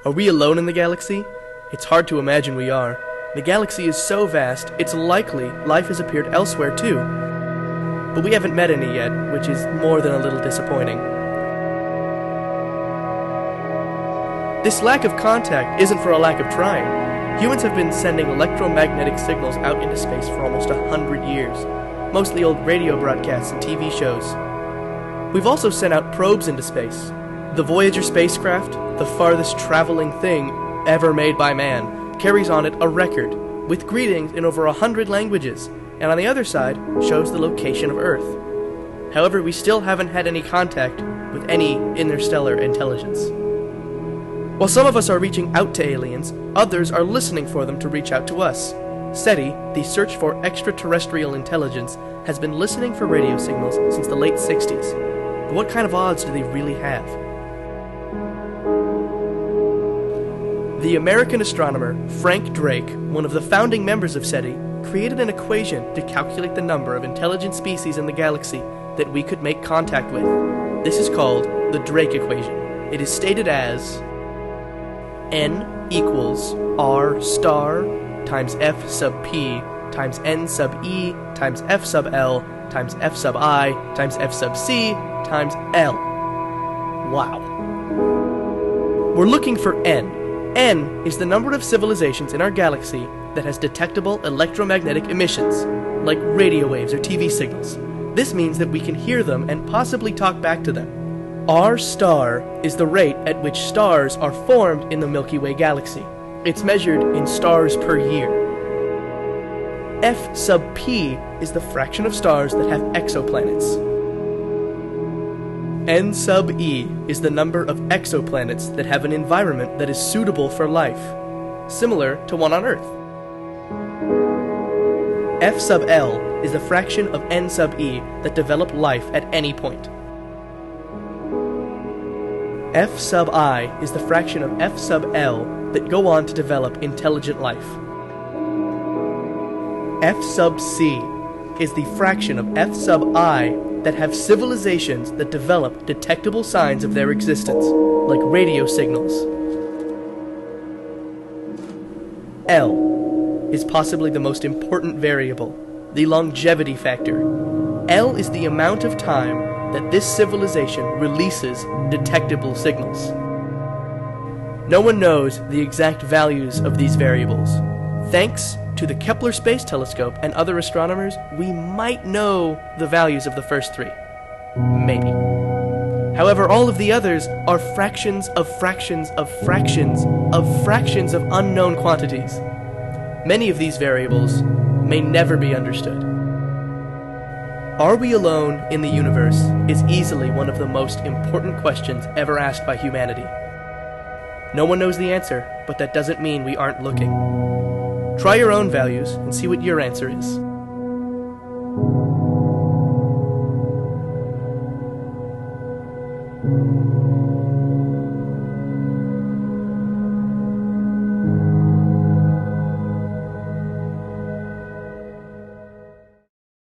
Are we alone in the galaxy? It's hard to imagine we are. The galaxy is so vast, it's likely life has appeared elsewhere too. But we haven't met any yet, which is more than a little disappointing. This lack of contact isn't for a lack of trying. Humans have been sending electromagnetic signals out into space for almost 100 years, mostly old radio broadcasts and TV shows. We've also sent out probes into space. The Voyager spacecraft, the farthest traveling thing ever made by man, carries on it a record, with greetings in over 100 languages, and on the other side shows the location of Earth. However, we still haven't had any contact with any interstellar intelligence. While some of us are reaching out to aliens, others are listening for them to reach out to us. SETI, the Search for Extraterrestrial Intelligence, has been listening for radio signals since the late 60s. But what kind of odds do they really have? The American astronomer Frank Drake, one of the founding members of SETI, created an equation to calculate the number of intelligent species in the galaxy that we could make contact with. This is called the Drake equation. It is stated as n equals r star times f sub p times n sub e times f sub l times f sub I times f sub c times l. Wow. We're looking for n. N is the number of civilizations in our galaxy that has detectable electromagnetic emissions, like radio waves or TV signals. This means that we can hear them and possibly talk back to them. R star is the rate at which stars are formed in the Milky Way galaxy. It's measured in stars per year. F sub p is the fraction of stars that have exoplanets. N sub e is the number of exoplanets that have an environment that is suitable for life, similar to one on Earth. F sub l is the fraction of n sub e that develop life at any point. F sub I is the fraction of F sub L that go on to develop intelligent life. F sub C is the fraction of F sub I that have civilizations that develop detectable signs of their existence, like radio signals. L is possibly the most important variable, the longevity factor. L is the amount of time that this civilization releases detectable signals. No one knows the exact values of these variables. Thanks to the Kepler Space Telescope and other astronomers, we might know the values of the first three. Maybe. However, all of the others are fractions of fractions of fractions of fractions of unknown quantities. Many of these variables may never be understood. Are we alone in the universe is easily one of the most important questions ever asked by humanity. No one knows the answer, but that doesn't mean we aren't looking. Try your own values and see what your answer is.